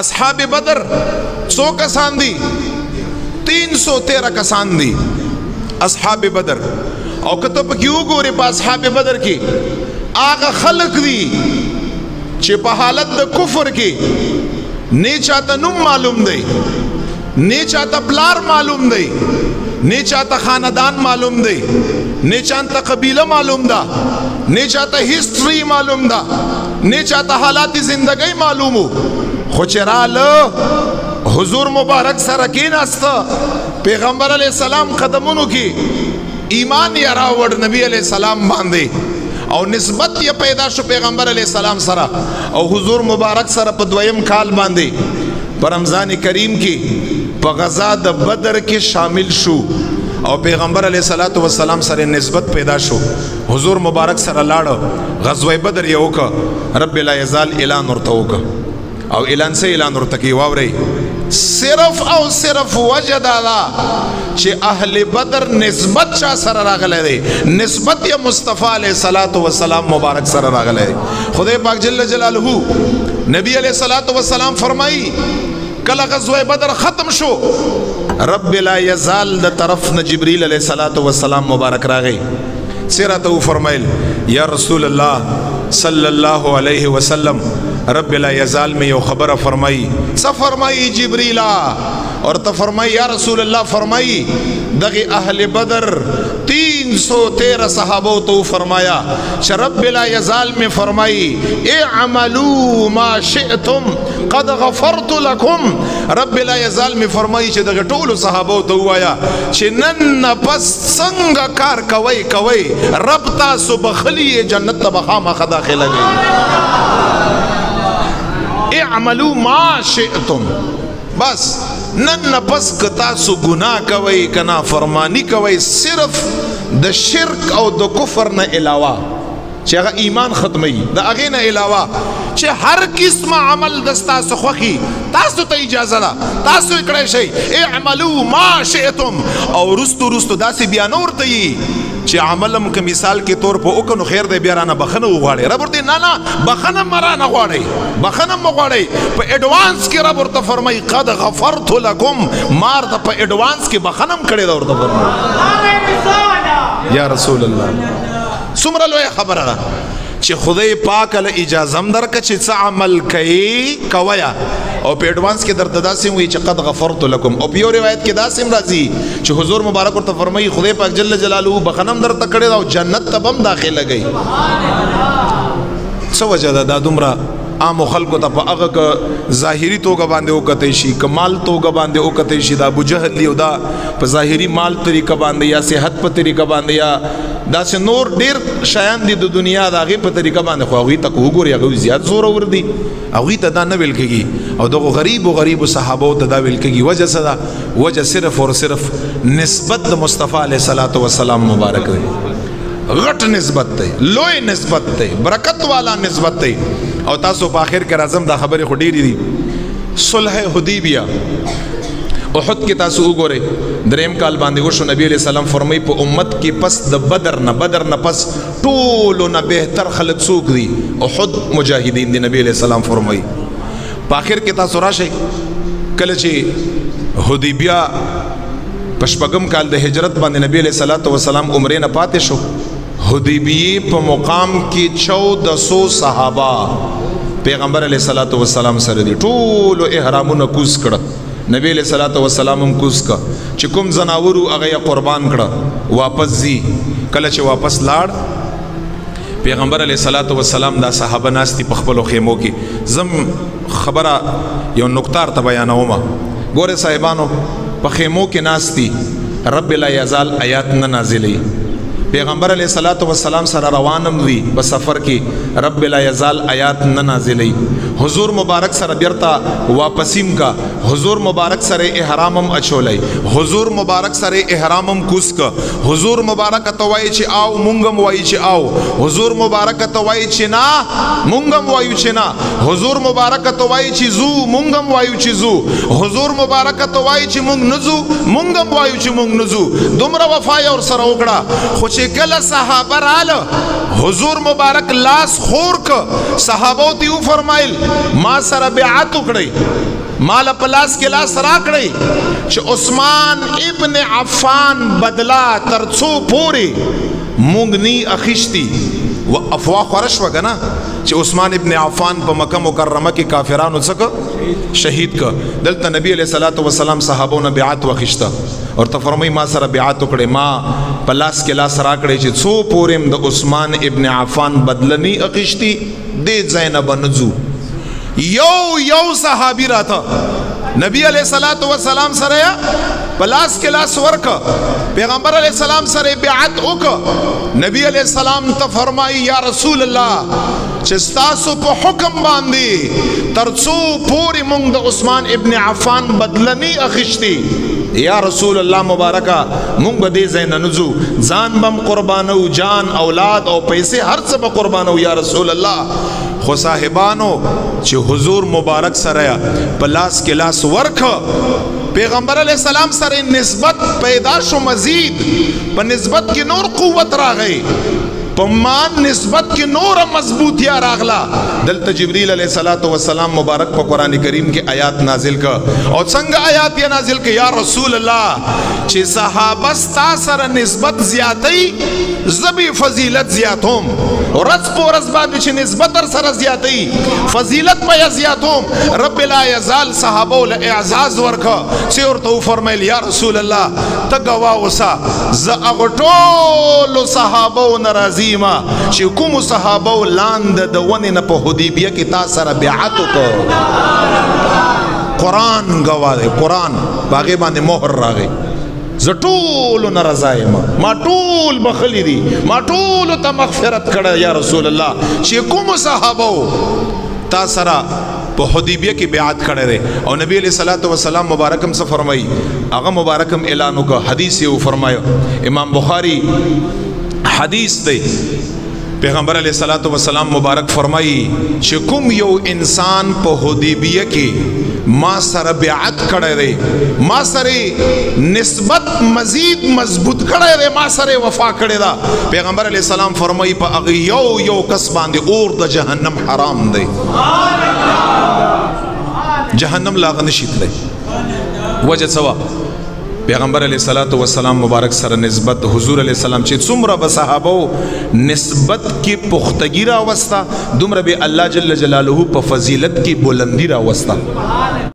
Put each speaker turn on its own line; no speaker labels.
اصحاب بدر 100 کسان دی 313 کسان دی اصحاب بدر او کتب کیوں گوری پا اصحاب بدر کی آغا خلق دی چی پا حالت دا کفر کی نی چاہتا نم معلوم دی نی چاہتا پلار معلوم دی نی چاہتا خاندان معلوم دی نی چاہتا قبیلہ معلوم دا نی چاہتا ہسٹری معلوم دا نی چاہتا حالات زندگی معلوم ہو خوچرال حضور مبارک سرکین استا پیغمبر علیہ السلام قدمونو کی ایمان یا راوڑ نبی علیہ السلام باندے او نسبت یا پیدا شو پیغمبر علیہ السلام سرا او حضور مبارک سرا پا دویم کال باندے پر رمضان کریم کی پا غزا دا بدر کے شامل شو او پیغمبر علیہ السلام سر نسبت پیدا شو حضور مبارک سر لاڑا غزوہ بدر یہ اوکا رب لا یزال اعلان ارتا اوکا او اعلان سے اعلان ارتا کی واو رئی صرف او صرف وجہ دادا چھ اہل بدر نسبت چاہ سر راغلے دے نسبت یا مصطفیٰ علیہ السلام مبارک سر راغلے دے خدای پاک جل جلالہ نبی علیہ السلام فرمائی کل غزوہ بدر ختم شو رب لا یزال دا طرف جبریل علیہ السلام مبارک راغی سیرتو فرمائل یا رسول اللہ صلی اللہ علیہ وسلم رب لا یزال میں یو خبر فرمائی سا فرمائی جبریلا اور تا فرمائی یا رسول اللہ فرمائی دغی اہل بدر 313 صحابوں تو فرمایا چھ رب لا یزال میں فرمائی اعملوا ما شئتم قد غفرت لکم رب لا یزال میں فرمائی چھ دغی طول صحابوں تو آیا چھ نن پس سنگ کار کوئی کوئی رب تاسو بخلی جنت بخام خدا خیلہ گئی اعملوا ما شئتم بس نن پس کتاسو گناہ کوئی کنا فرمانی کوئی صرف دا شرک او دا کفر نا علاوہ چی اگا ایمان ختمی دا اغین علاوہ چی ہر قسم عمل دستاسو خوخی تاسو تا اجازہ دا تاسو اکڑے شئی اعملوا ما شئتم او رستو دا سی بیانور تایی چی عملم که مثال کے طور پا اکنو خیر دے بیارانا بخنو غاڑے رب ارتے نانا بخنم مرانا غاڑے بخنم مغاڑے پا ایڈوانس کے رب ارتا فرمائی قد غفرت لکم مار دا پا ایڈوانس کے بخنم کڑے دا ارتا فرمائی یا رسول اللہ سمرلوے خبر رہا چی خدای پاک علی اجازم در کا چی سا عمل کئی کویا او پی ایڈوانس کے در داسم ہوئی چی قد غفرت لکم او پیو روایت کے داسم رازی چی حضور مبارک ورطا فرمائی خدای پاک جل جلالو بخنم در تکڑے دا جنت تبم داخل لگئی سو وجہ دا دمرا عام و خلقو تا پا اغا کا ظاہری توگا باندے اوکتیشی کمال توگا باندے اوکتیشی دا ابو جہل لیو دا پا ظاہری مال طریقہ باندے یا صحت پا طریقہ باندے یا دا سے نور دیر شایان دی دنیا دا غیب پا طریقہ باندے خواہ اگوی تک ہوگو ریا اگوی زیاد زور اور دی اگوی تا دا نویل کگی او دا غریب و صحابو تا دا ویل کگی وجہ صدا وجہ صرف اور صرف نسبت دا مصطفیٰ علیہ السلام مبارک دی غٹ نسبت تے لوئی نسبت تے برکت والا نسبت تے او تاسو پا آخر کے رازم دا خبر خودیری دی صلح حدیبیہ احد کی تاسو اگو رے درہم کال باندے گوشو نبی علیہ السلام فرمائی پا امت کی پس دا بدر نا پس طولو نا بہتر خلق سوک دی احد مجاہدین دی نبی علیہ السلام فرمائی پا آخر کی تاسو راشے کلچے حدیبیہ پشپگم کال دا ہجرت باندے نبی علیہ السلام عمرے نا پاتے شو حدیبیہ پا مقام کی 1400 صحابہ پیغمبر علیہ السلام سر دی طولو احرامو نا کوز کڑا نبی علیہ السلام ہم کوز کا چکم زناورو اغیا قربان کڑا واپس زی کلچ واپس لاڑ پیغمبر علیہ السلام دا صحابہ ناستی پخپلو خیمو کی زم خبرہ یو نکتار تبیانا ہوما گورے صاحبانو پخیمو کی ناستی رب لا یزال آیات نازلی پیغمبر علیہ السلام سر روانم دی بسفر کی رب لا یزال آیات نازلی حضور مبارک سر بیرتا واپسیم کا حضور مبارک سر احرامم اچھولی حضور مبارک سر احرامم کوس کا حضور مبارک توائی چی آو منگم وائی چی آو حضور مبارک توائی چی نا منگم وائی چی نا حضور مبارک توائی چی زو منگم وائی چی زو حضور مبارک توائی چی منگ نزو منگم وائی چی منگ نزو دمرا وفای اور سر اکڑا خوچی کل صحابہ رال حضور مبارک لاس خور کا صحابو تیو فرمائل ما سره بیعت وکړئ مال پلاس کې لاس راکړئ چې عثمان ابن عفان بدلا ترڅو پورې مونږ نی اخیشتي و افواه خورش وګنا چې عثمان ابن عفان په مکه مکرمه کې کافرانو څخه شهید کا دلته نبی علیہ الصلوۃ والسلام صحابو نه بیعت وخښتا اور ته فرمای ما سره بیعت وکړي ما پلاس کې لاس راکړي چې څو پورم د عثمان ابن عفان بدلنی اخیشتي دې زینب نزو یو صحابی راته نبی علیہ الصلوۃ والسلام سره پلاس کې لاس ورکا پیغمبر علیہ السلام سره بیعت وکړه نبی علیہ السلام ته فرمایي یا رسول الله چې تاسو په حکم باندې ترڅو پوری مونږ د عثمان ابن عفان بدلنی اخیشتي یا رسول الله مبارکا مونږ به دې زین نزو ځان بم قربانو جان اولاد او پیسې هر څه به قربانو یا رسول الله خو صاحبانو چې حضور مبارک سره پلاس کې لاس ورکه پیغمبر علیہ السلام سره نسبت پیدا شو مزید په نسبت کې نور قوت راغی په مان نسبت کې نور مضبوطیا راغلا دلته جبريل علیہ الصلوۃ والسلام مبارک په قران کریم کې آیات نازل کا او څنګه آیات یې نازل کا یا رسول الله چې صحابه ستا سره نسبت زیاتې زبی فضیلت زیاتوم ورځ په ورځ باندې چې نسبت در سره زیاتې فضیلت په زیاتوم رب لا یزال صحابه ول اعزاز ورکا چې ورته فرمایل یا رسول الله تګوا وسا ز اغټول صحابه ناراضی ما چې کوم صحابه لاند د ونه نه په حدیبیه کې تا سره بیعت وکړه قرآن گواه قرآن باغی باندې مهر راغی زټول نرزایم ما ټول بخلی دي ما ټول ته مغفرت کړه یا رسول الله چې کوم صحابه تا سره په حدیبیه کې بیعت کړه ده او نبی علیہ الصلوۃ والسلام مبارکم سے فرمائی هغه مبارکم اعلان وکړه حدیث یې فرمایو امام بخاری حدیث ده پیغمبر علیہ الصلوۃ والسلام مبارک فرمائی چې کوم یو انسان په حدیبیه کې ما سره بیعت کړه ری ما سره نسبت مزید مضبوط کړه ری ما سره وفا کړه دا پیغمبر علیہ السلام فرمائی په هغه یو کس باندې اور د جهنم حرام دی جهنم لا غنشیت دی وجه سوا پیغمبر علیہ الصلوۃ والسلام مبارک سره نسبت حضور علیہ السلام چې څومره به صحابه نسبت کې پختګی را وستا دومره به الله جل جلاله په فضیلت کې بلندی را وستا